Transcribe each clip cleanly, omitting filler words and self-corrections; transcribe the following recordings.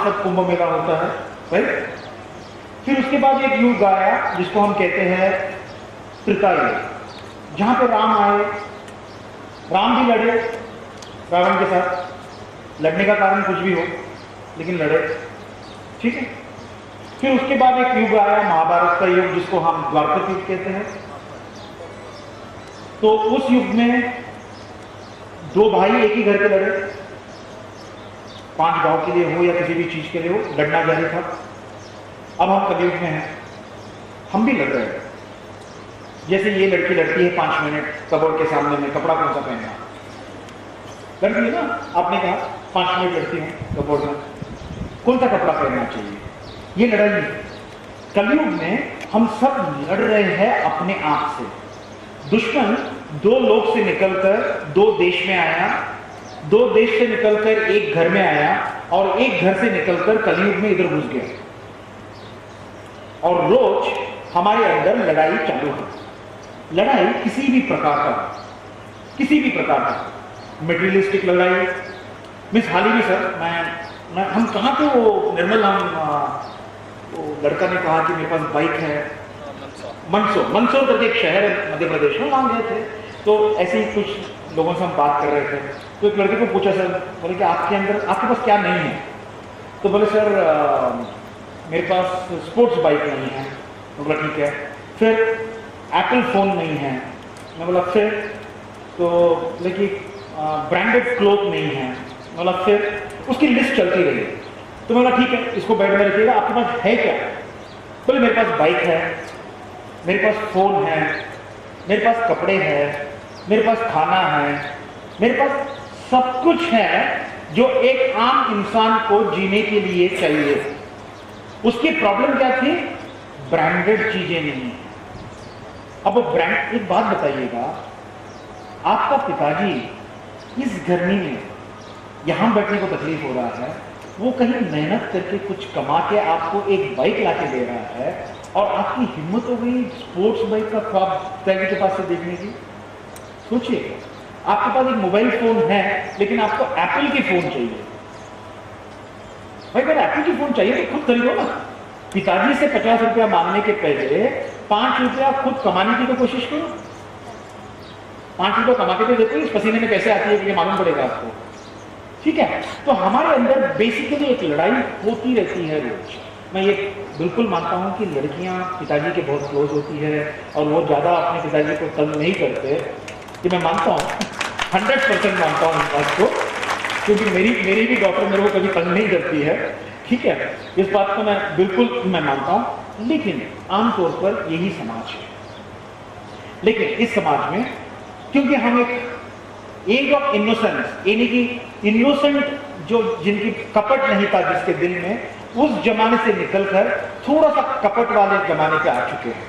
सब कुंभ मेला होता है, राइट। फिर उसके बाद एक युग आया जिसको हम कहते हैं त्रेता युग, जहां पे राम आए, राम भी लड़े रावण के साथ, लड़ने का कारण कुछ भी हो लेकिन लड़े, ठीक है। फिर उसके बाद एक युग आया महाभारत का युग, जिसको हम द्वापर युग कहते हैं। तो उस युग में दो भाई एक ही घर के लड़े, 5 गांव के लिए हो या किसी भी चीज के लिए हो, लड़ना जारी था। अब हम कलयुग में हैं, हम भी लड़ रहे हैं। जैसे ये लड़की लड़ती है 5 मिनट कबोर्ड के सामने में, कपड़ा कौन सा पहनना, लड़ती है ना, आपने कहा 5 मिनट लड़ती हूँ कबोर्ड में, कौन सा कपड़ा पहनना चाहिए, ये लड़ाई है। कलयुग में हम सब लड़ रहे हैं अपने आप से। दुश्मन 2 लोग से निकलकर 2 देश में आया, 2 देश से निकलकर एक घर में आया, और एक घर से निकलकर कलयुग में इधर घुस गया, और रोज हमारे अंदर लड़ाई चालू है। लड़ाई किसी भी प्रकार का, किसी भी प्रकार का, मेटीरियलिस्टिक लड़ाई। मिस हाल ही में सर मैं हम कहाँ थे, वो निर्मल, हम वो लड़का ने कहा कि मेरे पास बाइक है, मंदसौर करके एक शहर है मध्य प्रदेश में, वहाँ गए थे। तो ऐसे ही कुछ लोगों से हम बात कर रहे थे, तो एक लड़के को पूछा, सर बोले कि आपके अंदर, आपके पास क्या नहीं है, तो बोले सर मेरे पास स्पोर्ट्स बाइक नहीं है। मैं बोला ठीक है। फिर एप्पल फ़ोन नहीं है। मैं बोला फिर, तो लेकिन ब्रांडेड क्लोथ नहीं है। मैं बोला फिर, उसकी लिस्ट चलती रही। तो मैं बोला ठीक है, इसको बेड में रखिएगा, आपके पास है क्या? बोले मेरे पास बाइक है, मेरे पास फ़ोन है, मेरे पास कपड़े हैं, मेरे पास खाना है, मेरे पास सब कुछ है जो एक आम इंसान को जीने के लिए चाहिए। उसकी प्रॉब्लम क्या थी? ब्रांडेड चीजें नहीं। अब ब्रांड, एक बात बताइएगा, आपका पिताजी इस गर्मी में यहां बैठने को तकलीफ हो रहा है, वो कहीं मेहनत करके कुछ कमा के आपको एक बाइक लाके दे रहा है, और आपकी हिम्मत हो गई स्पोर्ट्स बाइक का ख्वाब पिताजी के पास से देखने की। सोचिए, आपके पास एक मोबाइल फोन है, लेकिन आपको एप्पल की फोन चाहिए। भाई अगर एप्पल की फोन चाहिए तो खुद खरीदो ना। पिताजी से 50 रुपया मांगने के पहले 5 रुपया खुद कमाने की तो कोशिश करो। 5 रुपया कमा के तो देखो इस पसीने में कैसे आती है, ये मालूम पड़ेगा आपको, ठीक है। तो हमारे अंदर बेसिकली एक लड़ाई होती रहती है रोज। मैं ये बिल्कुल मानता हूं कि लड़कियां पिताजी के बहुत क्लोज होती है, और वो ज्यादा अपने पिताजी को तंग नहीं करते, ये मैं मानता हूँ, 100% मानता हूँ इस बात को, क्योंकि मेरी भी डॉक्टर मेरे को कभी तंग नहीं करती है, ठीक है। इस बात को मैं मानता हूँ। लेकिन आमतौर पर यही समाज है। लेकिन इस समाज में, क्योंकि हम एक एज ऑफ इनोसेंस, यानी कि इनोसेंट जो जिनकी कपट नहीं था जिसके दिल में, उस जमाने से निकलकर थोड़ा सा कपट वाले जमाने पे आ चुके हैं,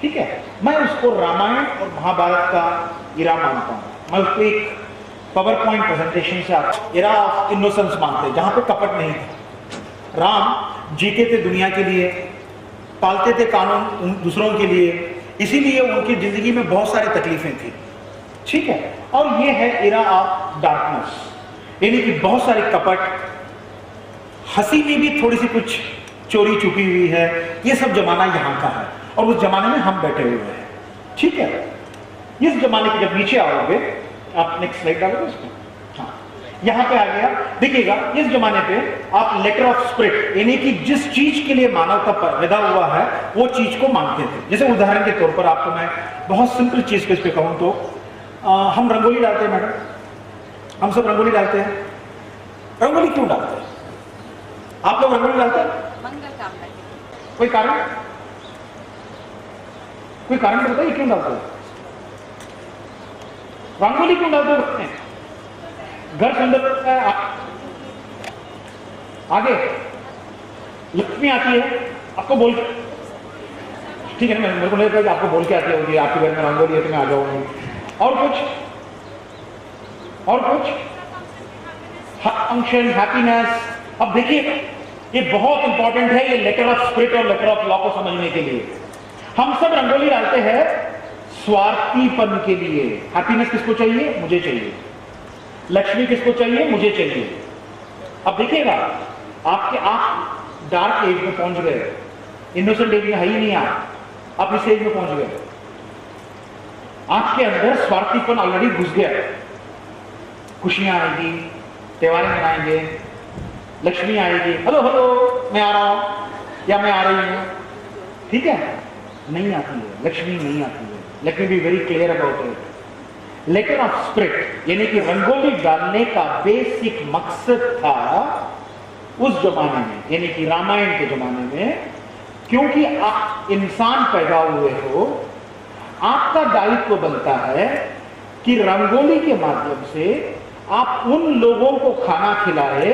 ठीक है। मैं उसको रामायण और महाभारत का इरा मानता हूं। मैं उसको एक पावर पॉइंट प्रेजेंटेशन से इरा ऑफ इनोसेंस मानते हैं, जहां पे कपट नहीं था। राम जीते थे दुनिया के लिए, पालते थे कानून दूसरों के लिए, इसीलिए उनकी जिंदगी में बहुत सारी तकलीफें थी, ठीक है। और ये है इरा ऑफ डार्कनेस, यानी कि बहुत सारी कपट, हंसी में भी थोड़ी सी कुछ चोरी छुपी हुई है। ये सब जमाना यहाँ का है, और उस जमाने में हम बैठे हुए हैं, ठीक है। इस जमाने के जब नीचे आओगे, आप नेक्स्ट स्लाइड डालोगे इसको, हाँ, यहाँ पे आ गया, देखिएगा। इस जमाने पे आप लेटर ऑफ स्पिरिट, यानी कि जिस चीज के लिए मानवता पैदा हुआ है वो चीज को मानते थे। जैसे उदाहरण के तौर पर आपको मैं बहुत सिंपल चीज पे कहूँ तो, हम रंगोली डालते हैं मैडम, हम सब रंगोली डालते हैं। रंगोली क्यों डालते हैं? आप लोग रंगोली डालते हैं? मंगल कामना। कोई कारण? कोई कारण बताइए क्यों डालते हो? रंगोली क्यों डालते हो? घर सुंदर है, आगे लक्ष्मी आती है, आपको बोल, ठीक है ना, मेरे को नहीं लगता कि आपको बोल के आती होगी, आपके घर में रंगोली है तो मैं आ जाऊंगी। और कुछ फंक्शन, हैप्पीनेस। अब देखिए, ये बहुत इंपॉर्टेंट है, ये लेटर ऑफ स्पिरिट और लेटर ऑफ लॉ को समझने के लिए। हम सब रंगोली डालते हैं स्वार्थीपन के लिए। हैप्पीनेस किसको चाहिए? मुझे चाहिए। लक्ष्मी किसको चाहिए? मुझे चाहिए। अब देखिएगा, आप डार्क एज में पहुंच गए, इनोसेंट एज में है ही नहीं, आप इस एज में पहुंच गए, आपके अंदर स्वार्थीपन ऑलरेडी घुस गया। खुशियां आएगी, त्योहार मनाएंगे, लक्ष्मी आएगी, हेलो हेलो मैं आ रहा हूं या मैं आ रही हूं, ठीक है, नहीं आती है, लक्ष्मी नहीं आती है। Let me be very clear about it. Letter of spirit यानी कि रंगोली डालने का बेसिक मकसद था उस जमाने में, यानी कि रामायण के जमाने में, क्योंकि आप इंसान पैदा हुए हो, आपका दायित्व बनता है कि रंगोली के माध्यम से आप उन लोगों को खाना खिलाए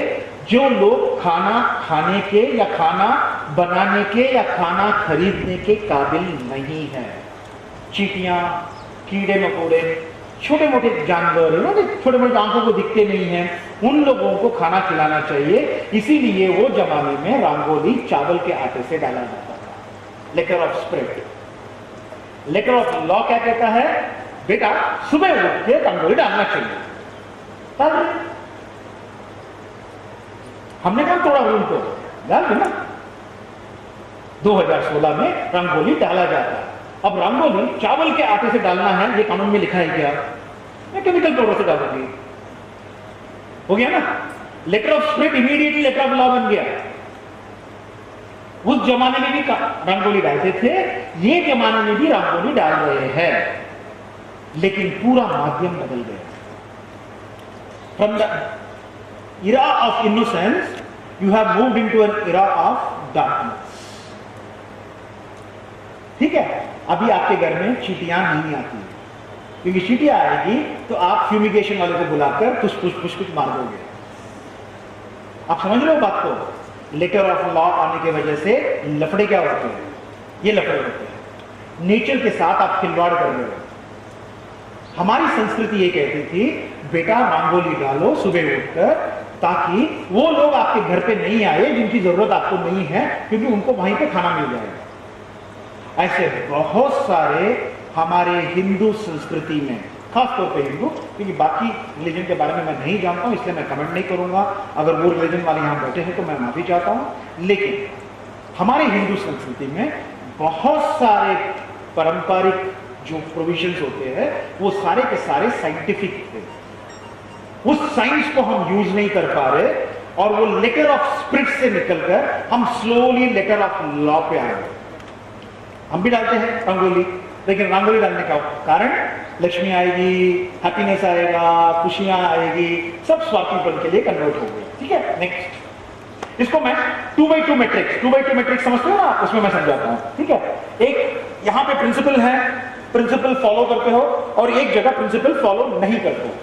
जो लोग खाना खाने के या खाना बनाने के या खाना खरीदने के काबिल नहीं है। चींटियां, कीड़े मकोड़े, छोटे मोटे जानवर, छोटे मोटे आंखों को दिखते नहीं हैं, उन लोगों को खाना खिलाना चाहिए। इसीलिए वो जमाने में रंगोली चावल के आटे से डाला जाता था। Letter of spirit. Letter of law क्या कहता है? बेटा सुबह उठ के रंगोली डालना चाहिए। तब हमने कहा थोड़ा रूल को डाल देना। 2016 में रंगोली डाला जाता है। अब रंगोली चावल के आटे से डालना है, ये कानून में लिखा है क्या? मैं केमिकल पाउडर से डालूंगी, हो गया ना। Letter of spirit immediately letter of law बन गया। उस जमाने में भी रंगोली डालते थे, ये जमाने में भी रंगोली डाल रहे हैं, लेकिन पूरा माध्यम बदल गया। From the era of innocence you have moved into an era of darkness। ठीक है, अभी आपके घर में चींटियां नहीं आती, क्योंकि चींटियां आएगी तो आप फ्यूमिगेशन वाले को बुलाकर पुश पुश पुश पुश मार दोगे। आप समझ रहे हो बात को? लेटर ऑफ लॉ आने की वजह से लफड़े क्या होते हैं? ये लफड़े होते हैं, नेचर के साथ आप खिलवाड़ कर रहे हो। हमारी संस्कृति ये कहती थी बेटा रंगोली डालो सुबह उठकर, ताकि वो लोग आपके घर पे नहीं आए जिनकी जरूरत आपको नहीं है, क्योंकि उनको वहीं पे खाना मिल जाएगा। ऐसे बहुत सारे हमारे हिंदू संस्कृति में, खासतौर पे हिंदू, क्योंकि बाकी रिलीजन के बारे में मैं नहीं जानता हूं, इसलिए मैं कमेंट नहीं करूंगा। अगर वो रिलीजन वाले यहां बैठे हैं तो मैं माफी चाहता हूं, लेकिन हमारे हिंदू संस्कृति में बहुत सारे पारंपरिक जो प्रोविजंस होते हैं वो सारे के सारे साइंटिफिक थे। उस साइंस को हम यूज नहीं कर पा रहे, और वो लेटर ऑफ स्पिरिट से निकलकर हम स्लोली लेटर ऑफ लॉ पे आए। हम भी डालते हैं रंगोली, लेकिन रंगोली डालने का कारण लक्ष्मी आएगी, हैप्पीनेस आएगा, खुशियां आएगी, सब स्वार्थीपन के लिए कन्वर्ट हो गए। ठीक है, नेक्स्ट। इसको मैं 2x2 मैट्रिक्स, 2x2 मैट्रिक्स समझते हो ना, उसमें मैं समझाता हूं। ठीक है, एक यहां पे प्रिंसिपल है, प्रिंसिपल फॉलो करते हो, और एक जगह प्रिंसिपल फॉलो नहीं करते हो।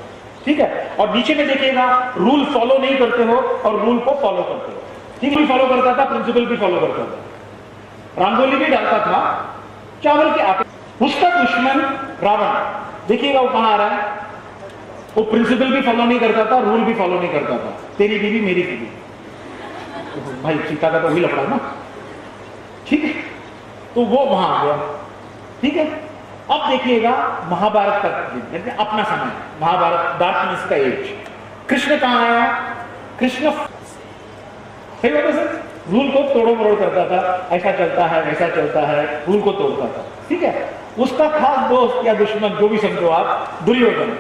ठीक है, और नीचे में देखिएगा रूल फॉलो नहीं करते हो और रूल को फॉलो करते हो। ठीक है, फॉलो करता था, प्रिंसिपल भी फॉलो करता था, रंगोली भी डालता था चावल के आटे। उसका दुश्मन रावण, देखिएगा वो कहां आ रहा है। वो प्रिंसिपल भी फॉलो नहीं करता था, रूल भी फॉलो नहीं करता था। तेरी बीवी मेरी बीवी, भाई सीता का तो वही लफड़ा ना। ठीक है, तो वो वहां आ गया। ठीक है, अब देखिएगा महाभारत का अपना समय, महाभारत डार्कनेस का एज। कृष्ण कहां आया? कृष्ण सही बात है सर, रूल को तोड़ो मरोड़ करता था, ऐसा चलता है वैसा चलता है, रूल को तोड़ता था। ठीक है, उसका खास दोस्त या दुश्मन जो भी समझो आप, दुर्योधन,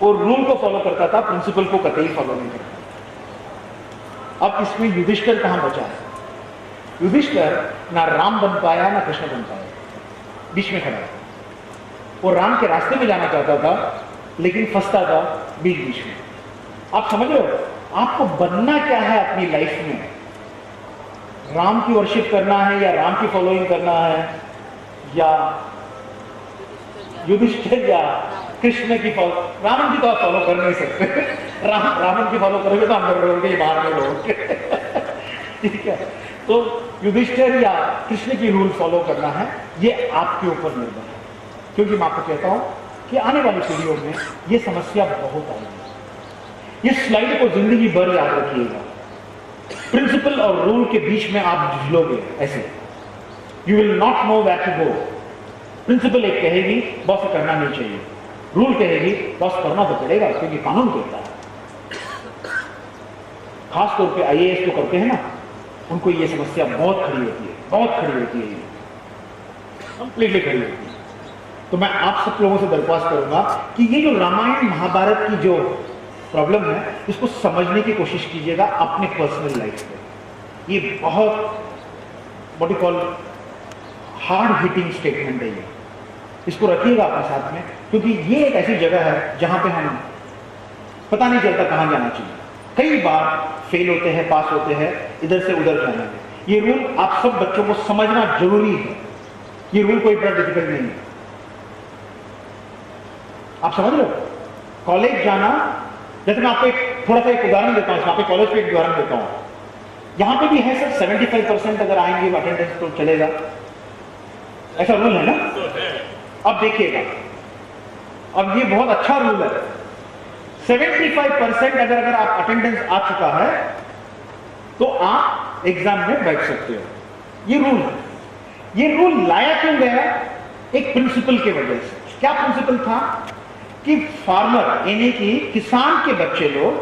वो रूल को फॉलो करता था, प्रिंसिपल को कतई फॉलो नहीं करता। अब इसमें युधिष्ठिर कहां बचा है? युधिष्ठिर ना राम बन पाया ना कृष्ण बन पाया, बीच में खड़ा है। वो राम के रास्ते में जाना चाहता था, लेकिन फंसता था बीच बीच में। आप समझ रहे हो, आपको बनना क्या है अपनी लाइफ में? राम की वर्शिप करना है या राम की फॉलोइंग करना है, या युधिष्ठिर या कृष्ण की फॉलो? रावण की तो आप फॉलो कर नहीं सकते। रावण की फॉलो करोगे तो हम लोग रहोगे बाहर में रहोगे। ठीक है, तो युधिष्ठिर या कृष्ण की रूल फॉलो करना है, ये आपके ऊपर निर्भर है। क्योंकि मैं आपको कहता हूं कि आने वाली पीढ़ियों में ये समस्या बहुत आएगी। इस स्लाइड को जिंदगी भर याद रखिएगा। प्रिंसिपल और रूल के बीच में आप झूलोगे ऐसे, you will not know where to go. Principal एक कहेगी बॉस करना नहीं चाहिए, रूल कहेगी बॉस करना तो पड़ेगा क्योंकि कानून कहता है। खास तौर पे IAS जो करते हैं ना, उनको ये समस्या बहुत खड़ी होती है, बहुत खड़ी होती है, ये कंप्लीटली खड़ी होती है। तो मैं आप सब लोगों से दरख्वास्त करूंगा कि ये जो रामायण महाभारत की जो प्रॉब्लम है, इसको समझने की कोशिश कीजिएगा अपने पर्सनल लाइफ में। ये बहुत what you call hard hitting statement है, ये इसको रखिएगा अपने साथ में, क्योंकि ये एक ऐसी जगह है जहां पे हम पता नहीं चलता कहां जाना चाहिए। कई बार फेल होते हैं, पास होते हैं, इधर से उधर जाना है। ये रूल आप सब बच्चों को समझना जरूरी है। ये रूल कोई बड़ा डिफिकल्ट नहीं है, आप समझ लो। कॉलेज जाना, जैसे मैं आपको एक थोड़ा सा एक उदाहरण देता हूं, यहाँ पे कॉलेज पे एक उदाहरण देता हूं। यहां पे भी है सर 75% अगर आएंगे अटेंडेंस तो चलेगा, ऐसा रूल है ना। अब देखिएगा, अब ये बहुत अच्छा रूल है। 75% अगर आप अटेंडेंस आ चुका है तो आप एग्जाम में बैठ सकते हो। ये रूल है। ये रूल लाया क्यों गया? एक प्रिंसिपल के वजह से। क्या प्रिंसिपल था कि फार्मर यानी कि किसान के बच्चे लोग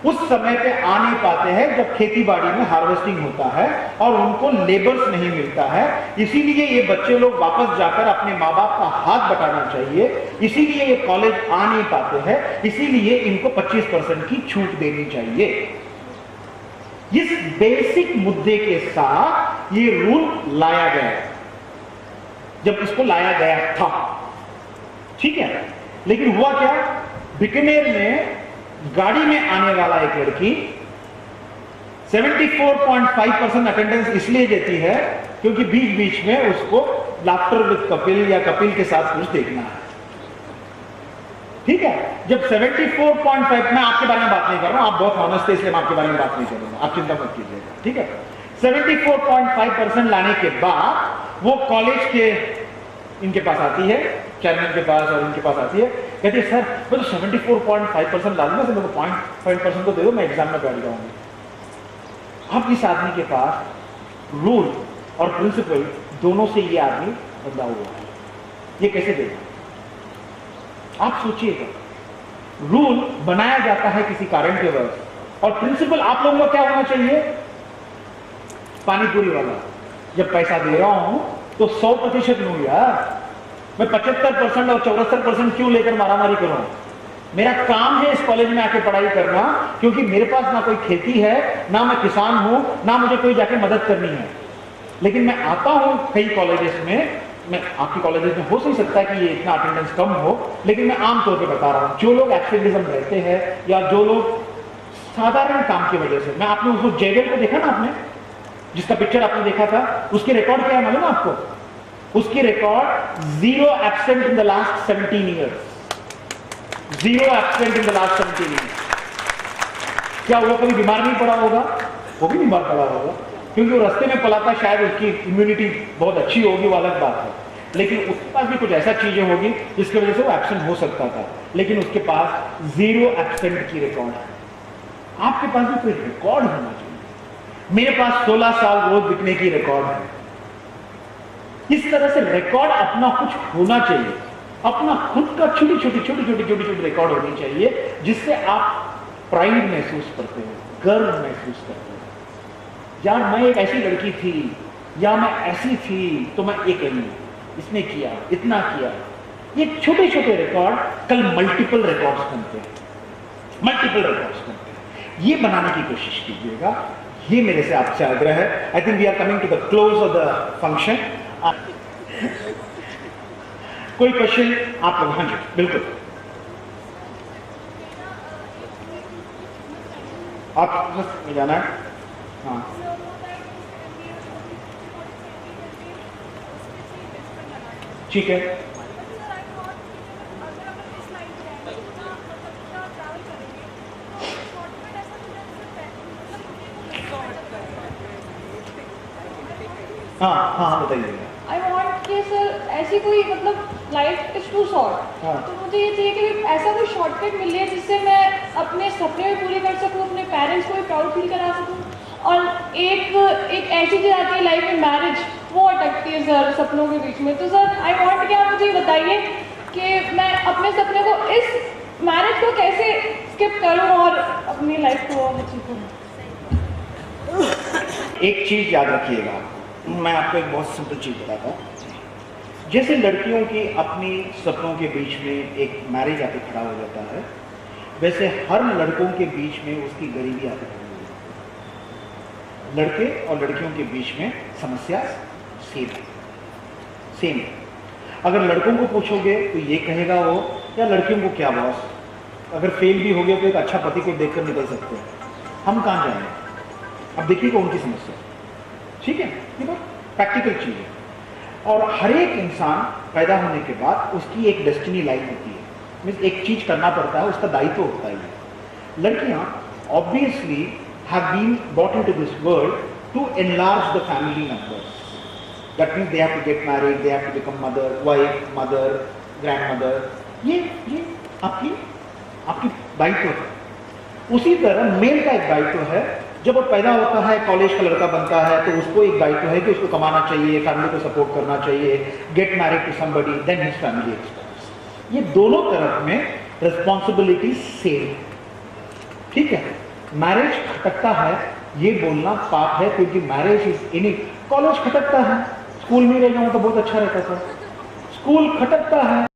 उस समय पे आ नहीं पाते हैं जब खेती बाड़ी में हार्वेस्टिंग होता है और उनको लेबर्स नहीं मिलता है। इसीलिए ये बच्चे लोग वापस जाकर अपने माँ बाप का हाथ बटाना चाहिए, इसीलिए ये कॉलेज आ नहीं पाते हैं, इसीलिए इनको 25% की छूट देनी चाहिए। इस बेसिक मुद्दे के साथ ये रूल लाया गया, जब इसको लाया गया था, ठीक है। लेकिन हुआ क्या, बीकानेर में गाड़ी में आने वाला एक लड़की 74.5% अटेंडेंस इसलिए देती है क्योंकि बीच बीच में उसको लाफ्टर विद कपिल या कपिल के साथ कुछ देखना है, ठीक है। जब 74.5, मैं आपके बारे में बात नहीं कर रहा हूं, आप बहुत ऑनेस्ट है इसलिए मैं आपके बारे में बात नहीं करूंगा, आप चिंता मत कीजिएगा, ठीक है। 74.5% लाने के बाद वो कॉलेज के इनके पास आती है, चेयरमैन के पास और इनके पास आती है, कहती है सर मैं तो 74.5% ला दूंगा, मेरे को 0.5% तो दे दो, मैं एग्जाम में बैठ जाऊंगी। अब इस आदमी के पास रूल और प्रिंसिपल दोनों से ये आदमी बंधा हुआ है, ये कैसे देगा? आप सोचिएगा, रूल बनाया जाता है किसी कारण के वजह से, और प्रिंसिपल आप लोगों का क्या होना चाहिए? पानीपुरी वाला, जब पैसा दे रहा हूं तो 100% लूं यार, मैं 75% और 74% क्यों लेकर मारामारी करूं? मेरा काम है इस कॉलेज में आके पढ़ाई करना, क्योंकि मेरे पास ना कोई खेती है, ना मैं किसान हूं, ना मुझे कोई जाके मदद करनी है। लेकिन मैं आता हूं कई कॉलेजेस में, मैं आपकी कॉलेजेस में हो सही सकता है कि ये इतना अटेंडेंस कम हो, लेकिन मैं आमतौर पर बता रहा हूं, जो लोग एक्टिविज्म रहते हैं या जो लोग साधारण काम की वजह से, मैं आपने उसको जेवेल को देखा ना, आपने जिसका पिक्चर आपने देखा था, उसके रिकॉर्ड क्या है मालूम है आपको? उसकी record 0 absent in the last 17 years, 0 absent in the last 17 years. क्या वो कभी बीमार नहीं पड़ा होगा? वो भी बीमार पड़ा होगा, क्योंकि वो रास्ते में पला था, शायद उसकी इम्यूनिटी बहुत अच्छी होगी, वो अलग बात है, लेकिन उसके पास भी कुछ ऐसा चीजें होगी जिसकी वजह से वो एब्सेंट हो सकता था, लेकिन उसके पास 0 एब्सेंट की रिकॉर्ड है। आपके पास भी कोई रिकॉर्ड होना चाहिए। मेरे पास 16 साल रोज बिकने की रिकॉर्ड है। इस तरह से रिकॉर्ड अपना कुछ होना चाहिए, अपना खुद का छोटी छोटी रिकॉर्ड होनी चाहिए, जिससे आप प्राइड महसूस करते हो, गर्व महसूस करते हो। यार मैं एक ऐसी लड़की थी, या मैं ऐसी थी, तो मैं एक नहीं, इसने किया, इतना किया। ये छोटे छोटे रिकॉर्ड कल मल्टीपल रिकॉर्ड्स बनते हैं, मल्टीपल रिकॉर्ड्स बनते हैं। ये बनाने की कोशिश कीजिएगा, ये मेरे से आपसे आग्रह है। I think we are coming to the close of the function. कोई क्वेश्चन आप लोग? हाँ जी बिल्कुल, आप में जाना है। हाँ ठीक है, हाँ हाँ बताइए। आई वॉन्ट कि सर ऐसी कोई मतलब लाइफ इज टू शॉर्ट, तो मुझे ये चाहिए कि ऐसा कोई शॉर्टकट मिले जिससे मैं अपने सपने भी पूरे कर सकूँ, अपने पेरेंट्स को भी प्राउड फील करा सकूँ। और एक ऐसी चीज़ आती है लाइफ में, मैरिज, वो अटकती है सर सपनों के बीच में। तो सर आई वॉन्ट कि आप मुझे बताइए कि मैं अपने सपने को इस मैरिज को कैसे स्किप करूं और अपनी लाइफ को और अच्छी करूं। एक चीज याद रखिएगा, मैं आपको एक बहुत सिंपल चीज बताता हूँ। जैसे लड़कियों की अपनी सपनों के बीच में एक मैरिज आके खड़ा हो जाता है, वैसे हर लड़कों के बीच में उसकी गरीबी आके खड़ी हो जाती है। लड़के और लड़कियों के बीच में समस्या सेम है। अगर लड़कों को पूछोगे तो ये कहेगा वो, या लड़कियों को क्या बॉस, अगर फेल भी हो गया तो एक अच्छा पति को देखकर निकल सकते हैं, हम कहाँ जाएंगे। अब देखिएगा उनकी समस्या, ठीक है, ये बहुत प्रैक्टिकल चीज है। और हर एक इंसान पैदा होने के बाद उसकी एक डेस्टिनी लाइन होती है, मीन्स एक चीज करना पड़ता है, उसका दायित्व होता है। लड़कियां obviously have been bought into this world to enlarge the family members. That means they have to get married, they have to become mother, wife, mother, grandmother. ये आपकी दायित्व है। उसी तरह मेल का एक दायित्व है, जब वो पैदा होता है, कॉलेज का लड़का बनता है, तो उसको एक दायित्व है कि उसको कमाना चाहिए, फैमिली को सपोर्ट करना चाहिए, get married to somebody, then his family expense. ये दोनों तरफ में रिस्पॉन्सिबिलिटी सेम, ठीक है। मैरिज खटकता है ये बोलना पाप है, क्योंकि मैरिज इज इन। कॉलेज खटकता है, स्कूल में रह जाऊं तो बहुत अच्छा रहता था। स्कूल खटकता है,